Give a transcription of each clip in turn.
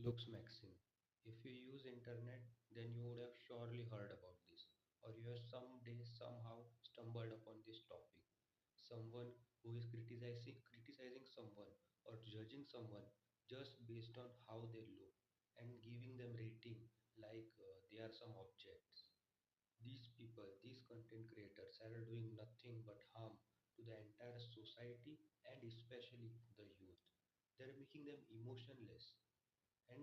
LOOKSMAXXING. If you use internet, then you would have surely heard about this, or you have someday somehow stumbled upon this topic. Someone who is criticizing someone or judging someone just based on how they look and giving them rating like they are some objects. These people, these content creators are doing nothing but harm to the entire society and especially the youth. They're making them emotionless, and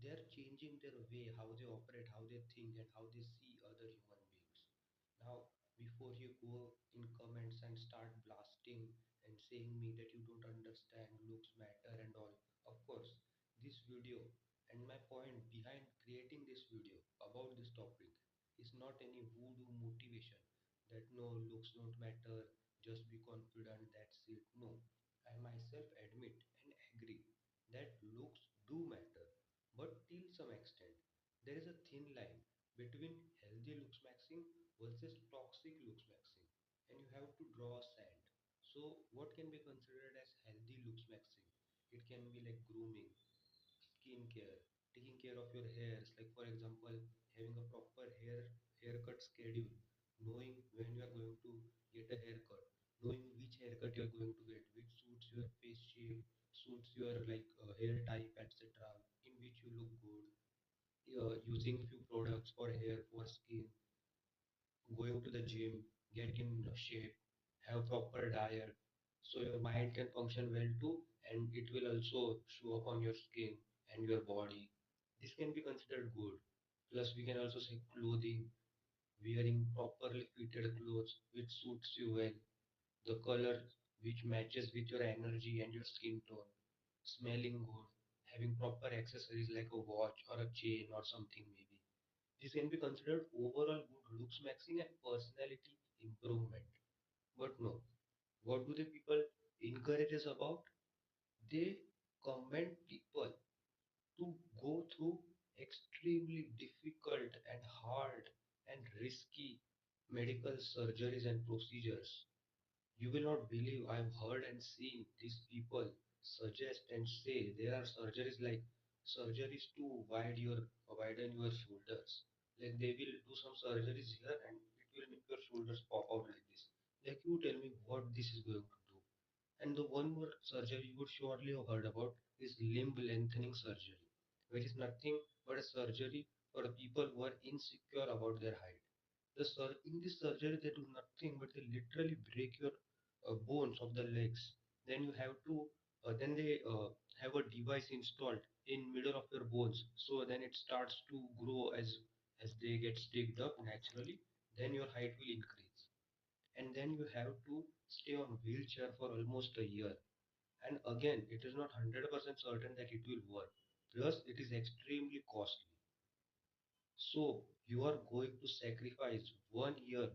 they're changing their way, how they operate, how they think, and how they see other human beings. Now, before you go in comments and start blasting and saying me that you don't understand looks matter and all, of course, this video and my point behind creating this video about this topic is not any voodoo motivation that no, looks don't matter, just be confident, that's it. No, I myself admit and agree that looks do matter, but till some extent. There is a thin line between healthy looks maxing versus toxic looks maxing, and you have to draw a sand. So, what can be considered as healthy looks maxing? It can be like grooming, skincare, taking care of your hairs, like for example, having a proper haircut schedule, knowing when you are going to get a haircut, knowing which haircut you are going to get, which suits your face shape, suits your hair type, etc., in which you look good, using few products for hair, for skin, going to the gym, get in shape, have proper diet, so your mind can function well too, and it will also show up on your skin and your body. This can be considered good. Plus, we can also say clothing, wearing properly fitted clothes which suits you well, the color which matches with your energy and your skin tone, smelling good, having proper accessories like a watch or a chain or something maybe. This can be considered overall good looks maxing and personality improvement. But no, what do the people encourage us about? They commend people to go through extremely difficult and hard and risky medical surgeries and procedures. You will not believe, I've heard and seen these people suggest and say there are surgeries like surgeries to widen your shoulders. Like they will do some surgeries here and it will make your shoulders pop out like this. Like you tell me what this is going to do. And the one more surgery you would surely have heard about is limb lengthening surgery, which is nothing but a surgery for people who are insecure about their height. In this surgery, they do nothing but they literally break your bones of the legs. Then you have to, then they have a device installed in middle of your bones. So then it starts to grow as they get sticked up naturally. Then your height will increase, and then you have to stay on wheelchair for almost a year. And again, it is not 100% certain that it will work. Plus, it is extremely costly. So you are going to sacrifice 1 year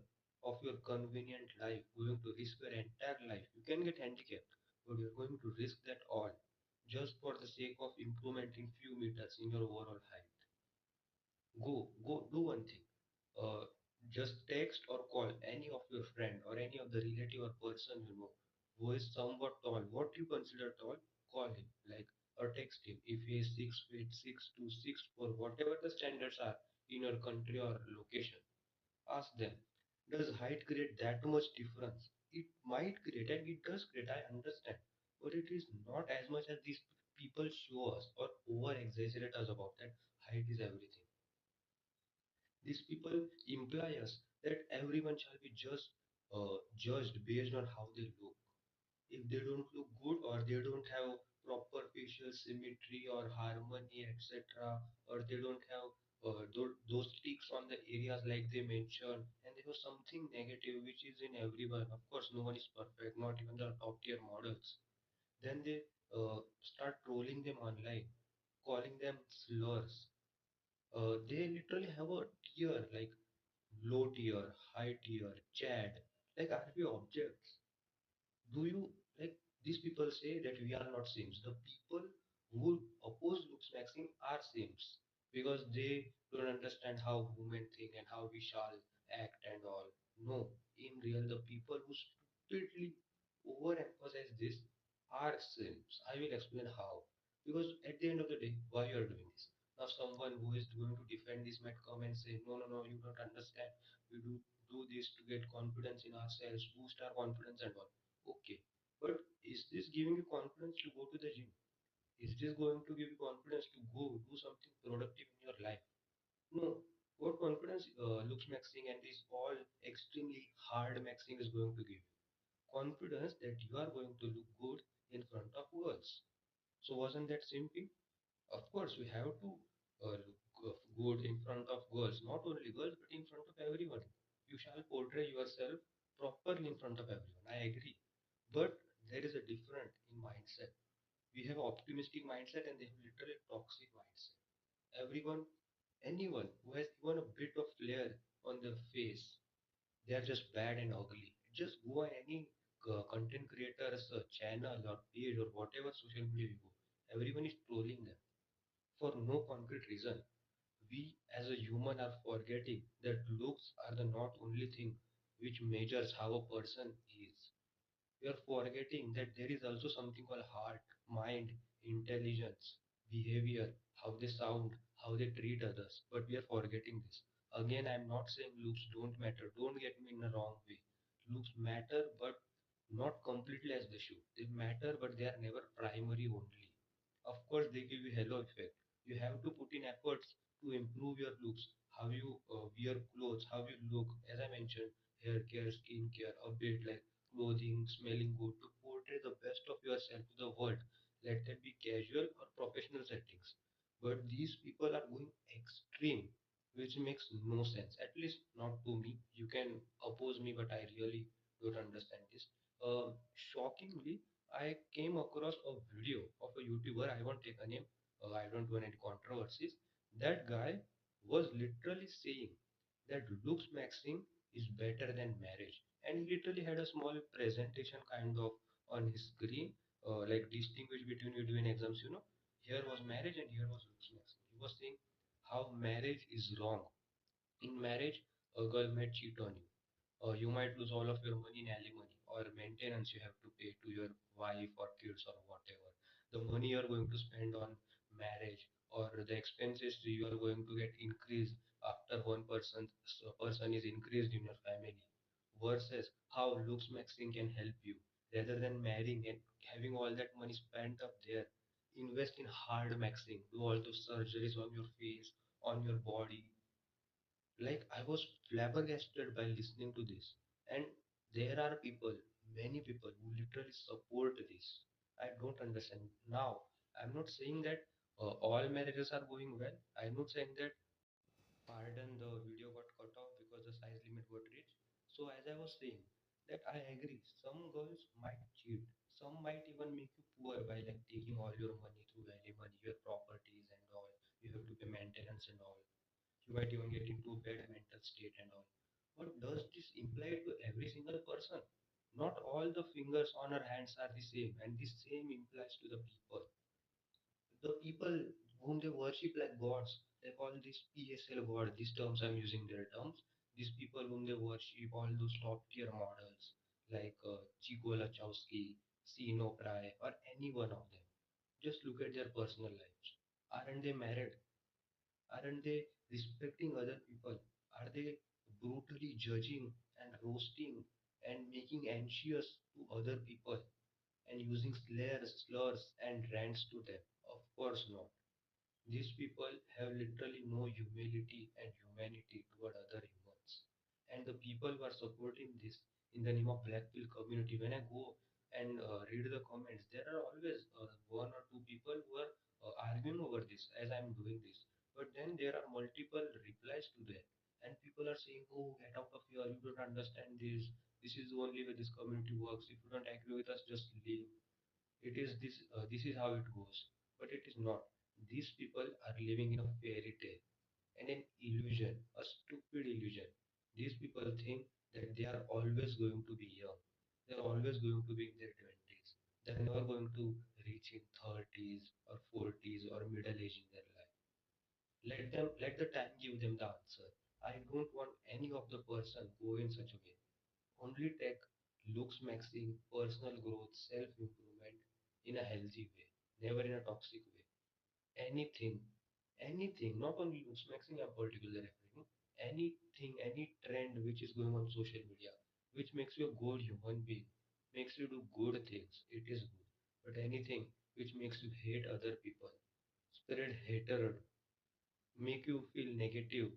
of your convenient life, going to risk your entire life. You can get handicapped, but you're going to risk that all just for the sake of improvement in few meters in your overall height. Go, do one thing. Uh, just text or call any of your friend or any of the relative or person you know who is somewhat tall. What you consider tall, call him like or text him. If he is 6 feet, 6 to 6 4, whatever the standards are in your country or location, ask them. Does height create that much difference? It might create, and it does create. I understand, but it is not as much as these people show us or over exaggerate us about that height is everything. These people imply us that everyone shall be just judged based on how they look. If they don't look good or they don't have proper facial symmetry or harmony, etc., or they don't have those ticks on the areas like they mentioned, and there was something negative which is in everyone. Of course, no one is perfect, not even the top tier models. Then they start trolling them online, calling them slurs. They literally have a tier like low tier, high tier, Chad, like are we objects? Do you like these people say that we are not Sims? The people who oppose looks maxing are Sims because they don't understand how women think and how we shall act and all. No, in real, the people who stupidly overemphasize this are Sims. I will explain how. Because at the end of the day, why you are doing this? Now someone who is going to defend this might come and say, no, no, no, you don't understand. We do this to get confidence in ourselves, boost our confidence and all. Okay. But is this giving you confidence to go to the gym? Is this going to give you confidence to go do something productive in your life? No. What confidence looks maxing and this all extremely hard maxing is going to give you? Confidence that you are going to look good in front of girls. So wasn't that simple? Of course, we have to look good in front of girls, not only girls, but in front of everyone. You shall portray yourself properly in front of everyone. I agree. But there is a different in mindset. We have optimistic mindset and they have literally toxic mindset. Everyone, anyone who has even a bit of flair on their face, they are just bad and ugly. Just go on any content creator's channel or page or whatever social media you go. Everyone is trolling them for no concrete reason. We as a human are forgetting that looks are the not only thing which measures how a person is. We are forgetting that there is also something called heart, mind, intelligence, behavior, how they sound, how they treat others. But we are forgetting this. Again, I'm not saying looks don't matter. Don't get me in the wrong way. Looks matter, but not completely as they should. They matter, but they are never primary only. Of course, they give you halo effect. You have to put in efforts to improve your looks, how you wear clothes, how you look. As I mentioned, hair care, skin care, a bit like clothing, smelling good, to portray the best of yourself to the world. Let that be casual or professional settings. But these people are going extreme, which makes no sense. At least not to me. You can oppose me, but I really don't understand this. Shockingly, I came across a video of a YouTuber. I won't take a name. I don't want any controversies. That guy was literally saying that looks maxing is better than marriage, and he literally had a small presentation kind of on his screen, like distinguish between you doing exams. Here was marriage and here was looks maxing. He was saying how marriage is wrong. In marriage, a girl might cheat on you. You might lose all of your money in alimony or maintenance you have to pay to your wife or kids or whatever. The money you are going to spend on marriage or the expenses you are going to get increased after one person is increased in your family. Versus how looks maxing can help you rather than marrying and having all that money spent up there. Invest in hard maxing. Do all those surgeries on your face, on your body, like I was flabbergasted by listening to this. And there are people, many people who literally support this. I don't understand. Now, I'm not saying that all marriages are going well. I'm not saying that, pardon, the video got cut off because the size limit got reached. So as I was saying, that I agree, some girls might cheat, some might even make you poor by like taking all your money through alimony, your properties and all. You have to pay maintenance and all. You might even get into a bad mental state and all. But does this imply to every single person? Not all the fingers on our hands are the same, and the same implies to the people. The people whom they worship like gods, they call this PSL god. These terms I'm using their terms. These people whom they worship, all those top tier models like Chico Lachowski, Sino Pry, or any one of them. Just look at their personal lives. Aren't they married? Aren't they respecting other people? Are they brutally judging and roasting and making anxious to other people and using slurs and rants to them? Of course not. These people have literally no humility and humanity toward other humans. And the people who are supporting this in the name of black pill community, when I go and read the comments, there are always one or two people who are arguing over this as I'm doing this. But then there are multiple replies to that. And people are saying, oh, get out of here, you don't understand this. This is the only way this community works. If you don't agree with us, just leave. It is this is how it goes, but it is not. These people are living in a fairy tale and an illusion, a stupid illusion. These people think that they are always going to be young, they're always going to be in their 20s, they're never going to reach in 30s or 40s or middle age in their life. Let the time give them the answer. I don't want any of the person go in such a way. Only take looks maxing, personal growth, self improvement in a healthy way. never in a toxic way. Anything, anything, not only looks maxing I'm particularly referring, anything, any trend which is going on social media, which makes you a good human being, makes you do good things, it is good. But anything which makes you hate other people, spread hatred, make you feel negative,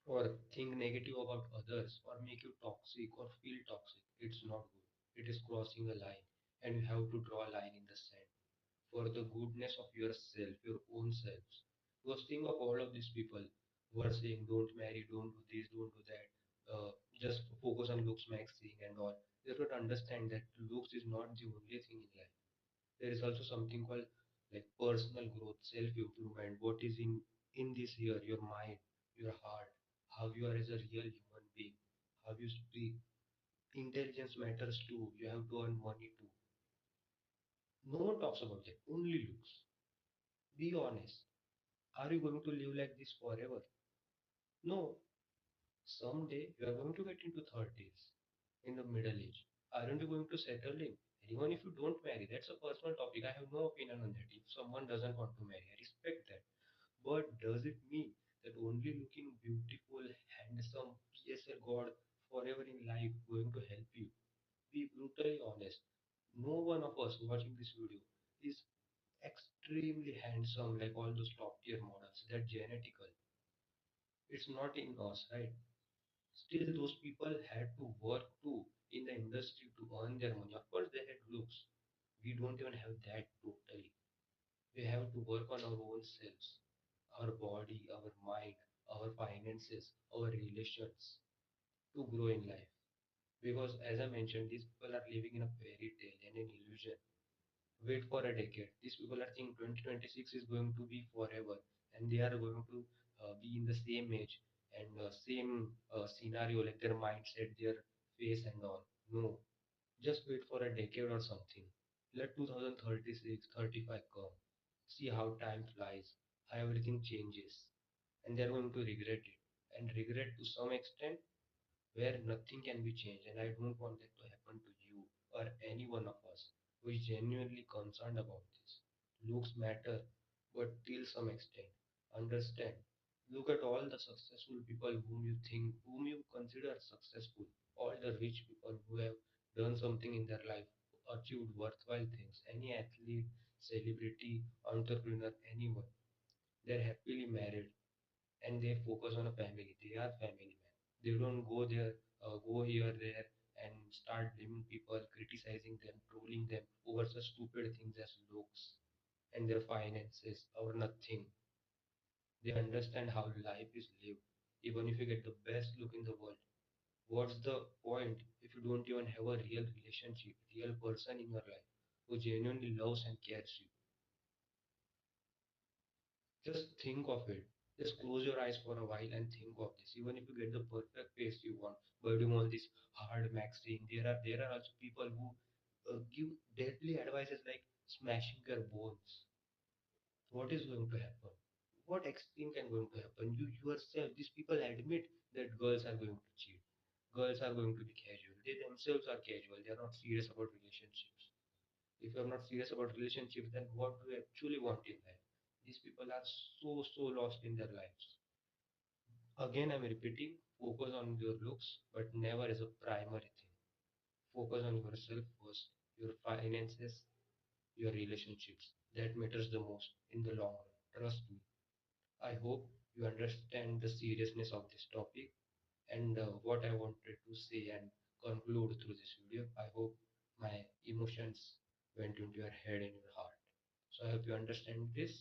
or think negative about others, or make you toxic or feel toxic, it's not good. It is crossing a line, and you have to draw a line in the sand for the goodness of yourself, your own selves. Because think of all of these people who are saying, don't marry, don't do this, don't do that, just focus on looks, maxing, and all. They don't understand that looks is not the only thing in life. There is also something called like personal growth, self-improvement. What is in this here, your mind, your heart, how you are as a real human being, how you speak. Intelligence matters too. You have to earn money too. No one talks about that. Only looks. Be honest. Are you going to live like this forever? No. Someday you are going to get into 30s, in the middle age. Aren't you going to settle in? Even if you don't marry, that's a personal topic. I have no opinion on that. If someone doesn't want to marry, I respect that. But does it mean that only looking beautiful, handsome, PSL God forever in life going to help you? Be brutally honest. No one of us watching this video is extremely handsome like all those top tier models. They're genetical. It's not in us, right? Still, those people had to work too in the industry to earn their money. Of course, they had looks. We don't even have that totally. We have to work on our own selves, our body, our mind, our finances, our relations to grow in life. Because, as I mentioned, these people are living in a fairy tale and an illusion. Wait for a decade. These people are thinking 2026 is going to be forever, and they are going to be in the same age and same scenario, like their mindset, their face, and all. No, just wait for a decade or something. Let 2036, 35 come. See how time flies, how everything changes, and they're going to regret it. And regret to some extent where nothing can be changed. And I don't want that to happen to you or any one of us who is genuinely concerned about this. Looks matter, but till some extent. Understand. Look at all the successful people whom you consider successful, all the rich people who have done something in their life, achieved worthwhile things. Any athlete, celebrity, entrepreneur, anyone, they're happily married and they focus on a family. They are family men. They don't go there, go here, there, and start blaming people, criticizing them, trolling them over such stupid things as looks and their finances or nothing. They understand how life is lived. Even if you get the best look in the world, what's the point if you don't even have a real relationship, real person in your life who genuinely loves and cares you? Just think of it. Just close your eyes for a while and think of this. Even if you get the perfect face you want, but doing all this hard maxing, there are also people who give deadly advices like smashing your bones. What is going to happen? What extreme can going to happen? You yourself, these people admit that girls are going to cheat. Girls are going to be casual. They themselves are casual. They are not serious about relationships. If you're not serious about relationships, then what do you actually want in life? These people are so lost in their lives. Again, I'm repeating, focus on your looks, but never as a primary thing. Focus on yourself first, your finances, your relationships. That matters the most in the long run. Trust me. I hope you understand the seriousness of this topic and what I wanted to say and conclude through this video. I hope my emotions went into your head and your heart. So I hope you understand this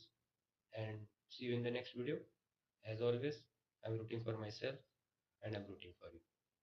and see you in the next video. As always, I'm rooting for myself and I'm rooting for you.